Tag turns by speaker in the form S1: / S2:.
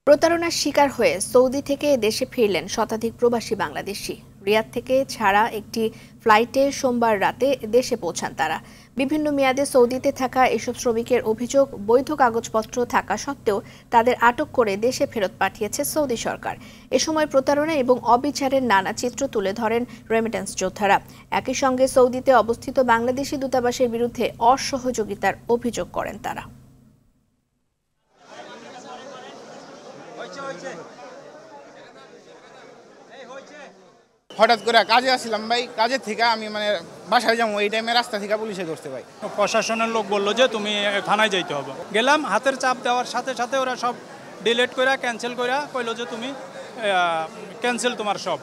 S1: প্রতারণার শিকার হয়ে সৌদি থেকে দেশে ফিরলেন শতাধিক প্রবাসী বাংলাদেশি। রিয়াদ থেকে ছাড়া একটি ফ্লাইটে সোমবার রাতে দেশে পৌঁছান তারা। বিভিন্ন মেয়াদে সৌদিতে থাকা এসব শ্রমিকের অভিযোগ, বৈধ কাগজপত্র থাকা সত্ত্বেও তাদের আটক করে দেশে ফেরত পাঠিয়েছে সৌদি সরকার। এ সময় প্রতারণা এবং অবিচারের নানা চিত্র তুলে ধরেন রেমিটেন্স যোদ্ধারা। একই সঙ্গে সৌদিতে অবস্থিত বাংলাদেশি দূতাবাসের বিরুদ্ধে অসহযোগিতার অভিযোগ করেন তারা।
S2: হঠাৎ করে কাজে আসছিলাম ভাই, কাজের থেকে আমি বাসায় যাবো, এই টাইমে রাস্তা থেকে পুলিশে ধরতে পাই।
S3: প্রশাসনের লোক বললো যে তুমি থানায় যাইতে হবে। গেলাম, হাতের চাপ দেওয়ার সাথে সাথে ওরা সব ডিলিট করে ক্যান্সেল করে কইলো যে তুমি ক্যান্সেল তোমার সব।